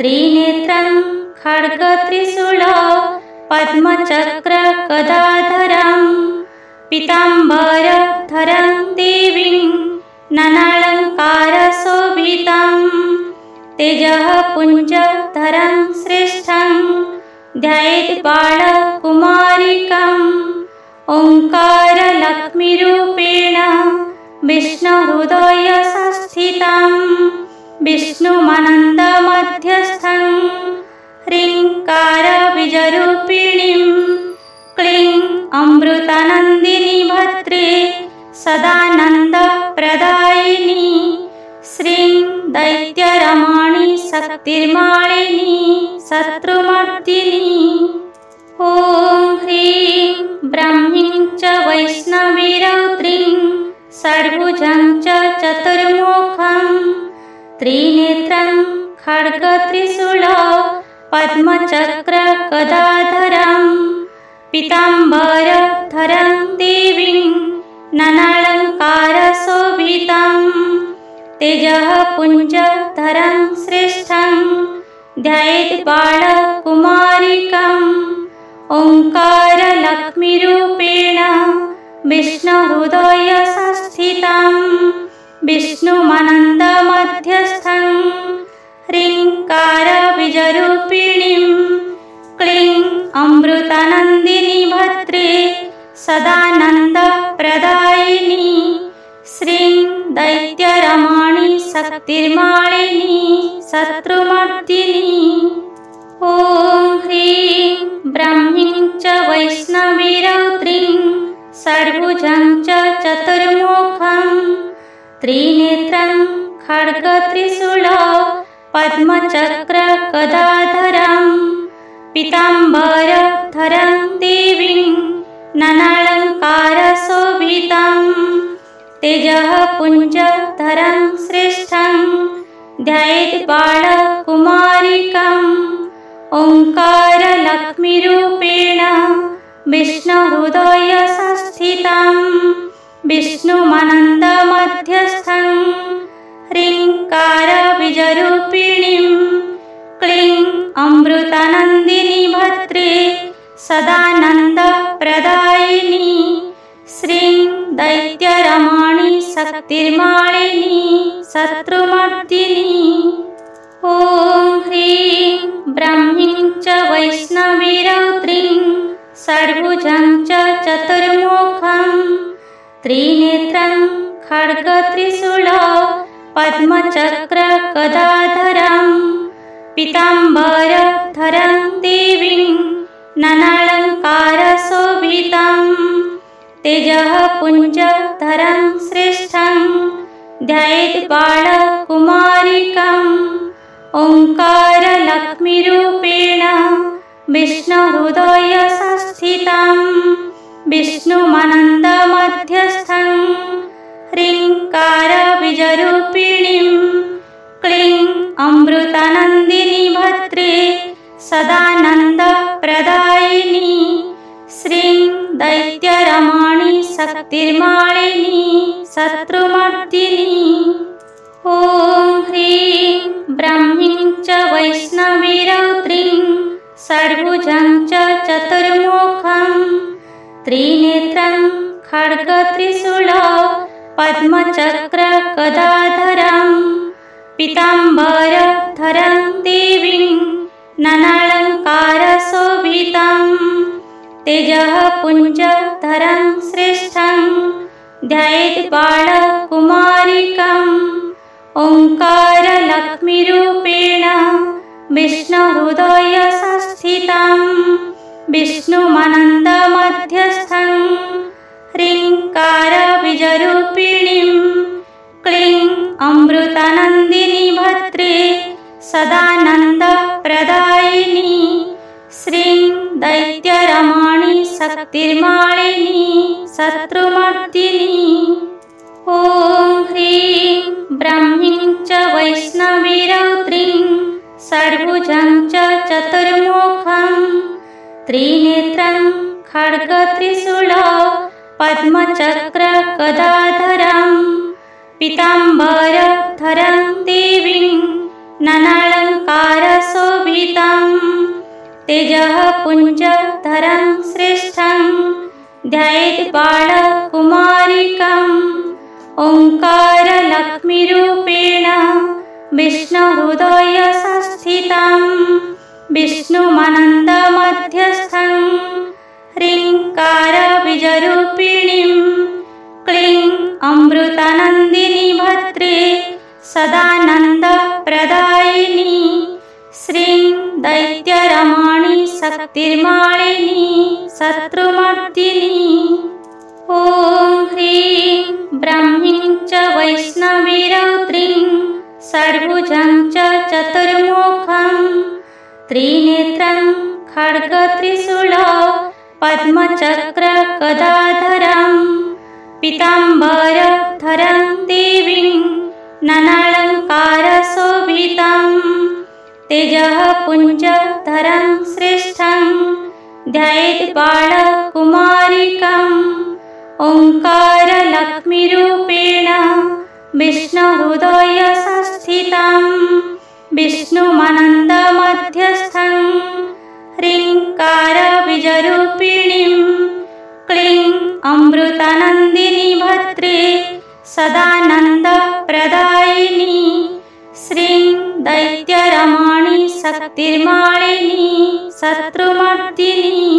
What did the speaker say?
त्रिनेत्रं खड्गत्रिशूल पद्मचक्रगदाधरं पीताम्बरधरं देवीं नानालङ्कारशोभितं तेजः पुञ्जधरं श्रेष्ठं ध्यायेत् बालकुमारिकम् ओङ्कारलक्ष्मीरूपेण विष्णुहृदयसंस्थितं विष्णुमनन्दमध्यस्थं ह्रीङ्कारबीजरूपिणीं क्लीं अमृतानन्दिनी भद्रे सदानन्दप्रदायिनी श्रीं दैत्यरमणी शक्तिर्मालिनी शत्रुमर्दिनी। ॐ ह्रीं ब्राह्मीं च वैष्णवीरौद्रीं षड्भुजं च चतुर्मुखं त्रिनेत्रं खड्गत्रिशूल पद्मचक्रगदाधरं पीताम्बरधरं देवीं नानालङ्कारशोभितं तेजः पुञ्जधरं श्रेष्ठं ध्यायेत् बालकुमारिकम् ओङ्कारलक्ष्मीरूपेण विष्णुहृदयसंस्थितं विष्णुमनन्दमध्यस्थं ह्रीङ्कारबीजरूपिणीं क्लीं अमृतानन्दिनी भद्रे सदानन्दप्रदायिनी श्रीं दैत्यरमणी शक्तिर्मालिनी शत्रुमर्दिनी। ॐ ह्रीं ब्राह्मीं च वैष्णवीरौद्रीं षड्भुजं च चतुर्मुखं त्रिनेत्रं खड्गत्रिशूल पद्मचक्रगदाधरं पीताम्बरधरं देवीं नानालङ्कारशोभितं तेजः पुञ्जधरं श्रेष्ठं ध्यायेत् बालकुमारिकम् ओङ्कारलक्ष्मीरूपेण विष्णुहृदयसंस्थितं विष्णुमनन्दमध्यस्थं ह्रीङ्कारबीजरूपिणीं क्लीं अमृतानन्दिनी भद्रे सदानन्दप्रदायिनी श्रीं दैत्यरमणी शक्तिर्मालिनी शत्रुमर्दिनी। ॐ ह्रीं ब्राह्मीं च वैष्णवीरौद्रीं षड्भुजं च चतुर्मुखं त्रिनेत्रं खड्गत्रिशूल पद्मचक्रगदाधरं पीताम्बरधरं देवीं नानालङ्कारशोभितं तेजः पुञ्जधरं श्रेष्ठं ध्यायेत् बालकुमारिकम् ओङ्कारलक्ष्मीरूपेण विष्णुहृदयसंस्थितं विष्णुमनन्दमध्यस्थं ह्रीङ्कारबीजरूपिणीं क्लीं अमृतानन्दिनी भद्रे सदानन्दप्रदायिनी श्रीं दैत्यरमणी शक्तिर्मालिनी शत्रुमर्दिनी। ॐ ह्रीं ब्राह्मीं च वैष्णवीरौद्रीं षड्भुजं च चतुर्मुखं त्रिनेत्रं खड्गत्रिशूल पद्मचक्रगदाधरं पीताम्बरधरं देवीं नानालङ्कारशोभितं तेजः पुञ्जधरं श्रेष्ठं ध्यायेत् बालकुमारिकम् ओङ्कारलक्ष्मीरूपेण विष्णुहृदयसंस्थितं विष्णुमनन्दमध्यस्थं ह्रीङ्कारबीजरूपिणीं क्लीं अमृतानन्दिनी भद्रे सदानन्दप्रदायिनी श्रीं दैत्यरमणी शक्तिर्मालिनी शत्रुमर्दिनी। ॐ ह्रीं ब्राह्मीं च वैष्णवीरौद्रीं षड्भुजं च चतुर्मुखं त्रिनेत्रं खड्गत्रिशूल पद्मचक्रगदाधरं पीताम्बरधरं देवीं ननालङ्कारशोभितं तेजः पुञ्जधरं श्रेष्ठं ध्यायेत् बालकुमारिकम् ओङ्कारलक्ष्मीरूपेण विष्णुहृदयसंस्थितं विष्णुमनन्दमध्यस्थं ह्रीङ्कारबीजरूपिणीं क्लीं अमृतानन्दिनी भद्रे सदानन्दप्रदायिनी श्रीं दैत्यरमणी शक्तिर्मालिनी शत्रुमर्दिनी। ॐ ह्रीं ब्रह्मीं च वैष्णवीरौद्रीं षड्भुजं च चतुर्मुखं त्रिनेत्रं खड्गत्रिशूल पद्मचक्रगदाधरं पीताम्बरधरं देवीं ननालङ्कारशोभितं तेजः पुञ्जधरं श्रेष्ठं ध्यायेत् बालकुमारिकम् ओङ्कारलक्ष्मीरूपेण विष्णुहृदयसंस्थितं विष्णुमनन्दमध्यस्थं ह्रीङ्कारबीजरूपिणीं क्लीं अमृतानन्दिनी भद्रे सदानन्दप्रदायिनी श्रीं दैत्यरमणी शक्तिर्मालिनी शत्रुमर्दिनी।